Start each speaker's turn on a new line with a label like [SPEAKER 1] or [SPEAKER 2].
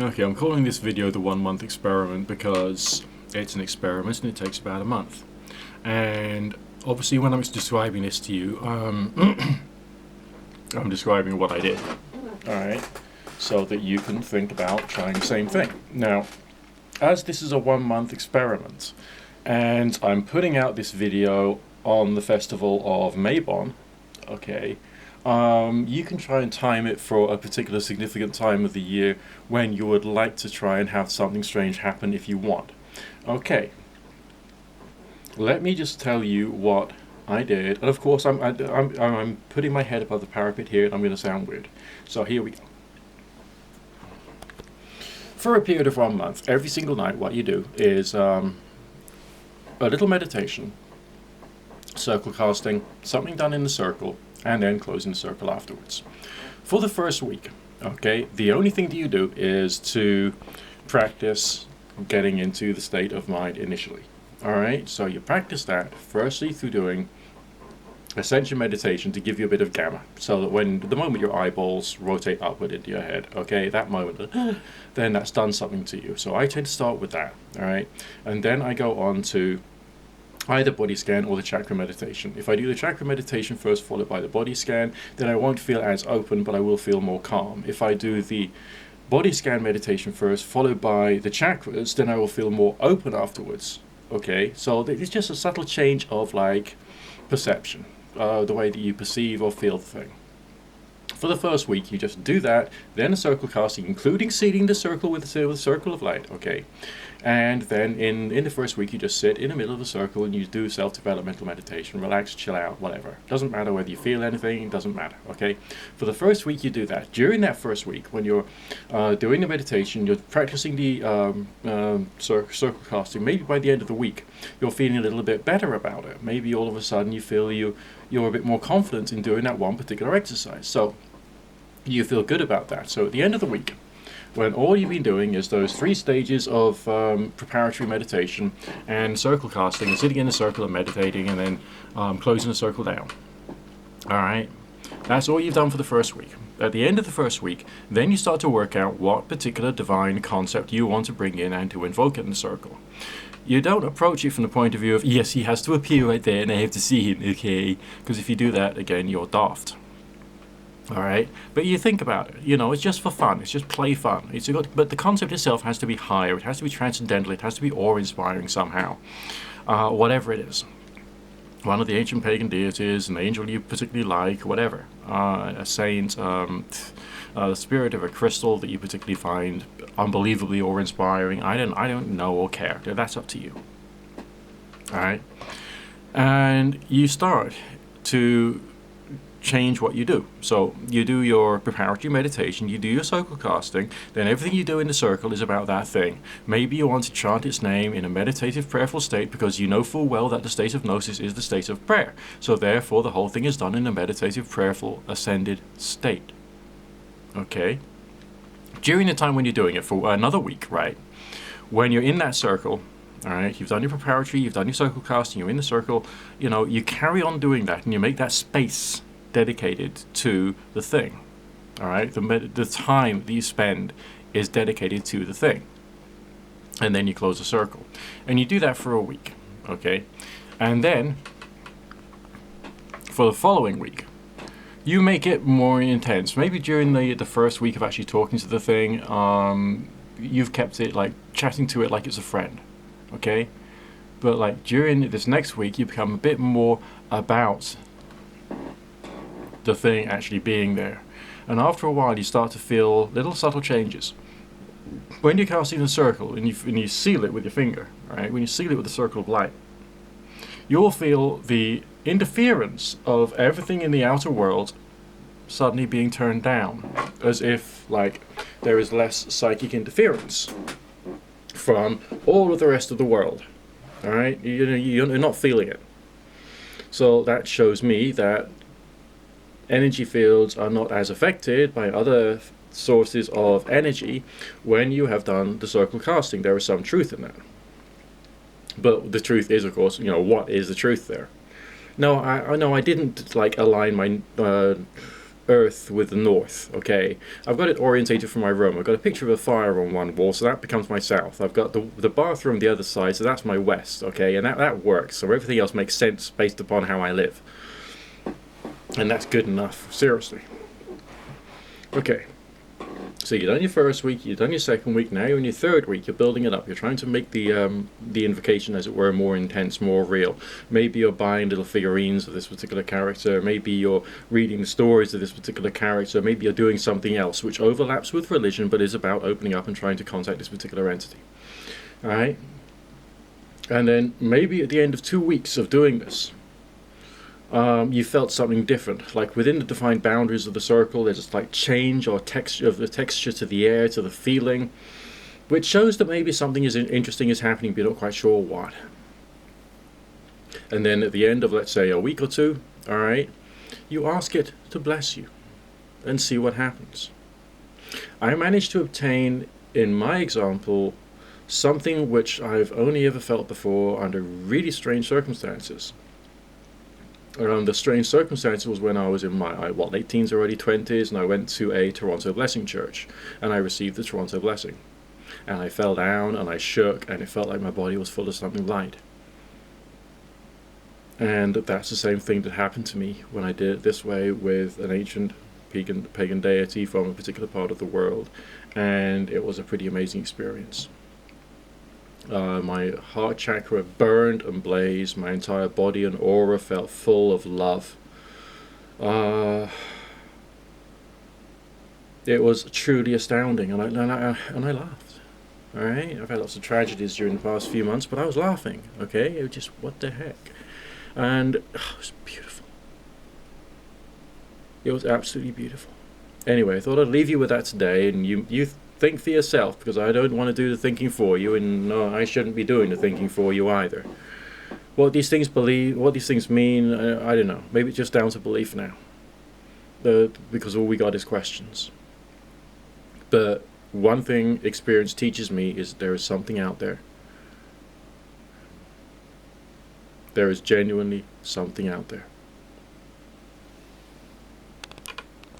[SPEAKER 1] Okay, I'm calling this video the 1 month experiment because it's an experiment and it takes about a month. And obviously when I'm describing this to you, I'm describing what I did. Alright, so that you can think about trying the same thing. Now, as this is a 1 month experiment, and I'm putting out this video on the festival of Mabon, okay, you can try and time it for a particular significant time of the year when you would like to try and have something strange happen if you want. Okay, let me just tell you what I did, and of course I'm putting my head above the parapet here and I'm going to sound weird. So here we go. For a period of 1 month, every single night what you do is a little meditation, circle casting, something done in the circle, and then closing the circle afterwards. For the first week, okay, the only thing that you do is to practice getting into the state of mind initially. Alright, so you practice that firstly through doing ascension meditation to give you a bit of gamma, so that when the moment your eyeballs rotate upward into your head, okay, that moment, then that's done something to you. So I tend to start with that, alright, and then I go on to either body scan or the chakra meditation. If I do the chakra meditation first followed by the body scan, then I won't feel as open, but I will feel more calm. If I do the body scan meditation first followed by the chakras, then I will feel more open afterwards. Okay, so it's just a subtle change of like perception, the way that you perceive or feel the thing. For the first week, you just do that, then a circle casting, including sealing the circle with a circle of light, okay? And then in the first week, you just sit in the middle of the circle and you do self-developmental meditation, relax, chill out, whatever. Doesn't matter whether you feel anything, it doesn't matter, okay? For the first week, you do that. During that first week, when you're doing the meditation, you're practicing the circle casting, maybe by the end of the week, you're feeling a little bit better about it. Maybe all of a sudden you feel you're a bit more confident in doing that one particular exercise. So you feel good about that. So at the end of the week, when all you've been doing is those 3 stages of preparatory meditation and circle casting and sitting in a circle and meditating and then closing the circle down. Alright, that's all you've done for the first week. At the end of the first week, then you start to work out what particular divine concept you want to bring in and to invoke it in the circle. You don't approach it from the point of view of, yes, he has to appear right there and I have to see him, okay? Because if you do that, again, you're daft. Alright, but you think about it, you know, it's just for fun, it's just play fun. But the concept itself has to be higher, it has to be transcendental, it has to be awe-inspiring somehow. Whatever it is. One of the ancient pagan deities, an angel you particularly like, whatever. A saint, the spirit of a crystal that you particularly find unbelievably awe-inspiring. I don't know, or care. That's up to you. Alright? And you start to change what you do. So you do your preparatory meditation, you do your circle casting, then everything you do in the circle is about that thing. Maybe you want to chant its name in a meditative prayerful state because you know full well that the state of gnosis is the state of prayer. So therefore the whole thing is done in a meditative prayerful ascended state. Okay? During the time when you're doing it for another week, right? When you're in that circle, alright, you've done your preparatory, you've done your circle casting, you're in the circle, you know, you carry on doing that and you make that space dedicated to the thing. Alright, the time that you spend is dedicated to the thing. And then you close the circle. And you do that for a week. Okay? And then for the following week, you make it more intense. Maybe during the first week of actually talking to the thing, you've kept it like chatting to it like it's a friend. Okay? But like during this next week, you become a bit more about the thing actually being there. And after a while you start to feel little subtle changes. When you're casting the circle and you seal it with your finger, right? When you seal it with a circle of light, you'll feel the interference of everything in the outer world suddenly being turned down, as if like there is less psychic interference from all of the rest of the world. Alright? You're not feeling it. So that shows me that energy fields are not as affected by other sources of energy when you have done the circle casting. There is some truth in that. But the truth is, of course, you know, what is the truth there? No, I didn't like align my earth with the north, okay? I've got it orientated from my room. I've got a picture of a fire on one wall, so that becomes my south. I've got the bathroom the other side, so that's my west, okay? And that works. So everything else makes sense based upon how I live. And that's good enough, seriously. Okay. So you've done your first week, you've done your second week, now you're in your third week, you're building it up, you're trying to make the invocation, as it were, more intense, more real. Maybe you're buying little figurines of this particular character, maybe you're reading the stories of this particular character, maybe you're doing something else which overlaps with religion but is about opening up and trying to contact this particular entity. Alright? And then maybe at the end of 2 weeks of doing this, you felt something different, like within the defined boundaries of the circle there's a slight change or texture of the texture to the air, to the feeling, which shows that maybe something interesting is happening but you're not quite sure what. And then at the end of, let's say, a week or two, alright, you ask it to bless you and see what happens. I managed to obtain, in my example, something which I've only ever felt before under really strange circumstances. The strange circumstance was when I was in my late teens, early 20s, and I went to a Toronto Blessing church, and I received the Toronto Blessing. And I fell down, and I shook, and it felt like my body was full of something light. And that's the same thing that happened to me when I did it this way with an ancient pagan deity from a particular part of the world, and it was a pretty amazing experience. My heart chakra burned and blazed. My entire body and aura felt full of love. It was truly astounding, and I laughed. All right, I've had lots of tragedies during the past few months, but I was laughing. Okay, it was just, what the heck, and it was beautiful. It was absolutely beautiful. Anyway, I thought I'd leave you with that today, and you think for yourself, because I don't want to do the thinking for you, and no, I shouldn't be doing the thinking for you either. What these things mean, I don't know. Maybe it's just down to belief now, because all we got is questions. But one thing experience teaches me is there is something out there. There is genuinely something out there.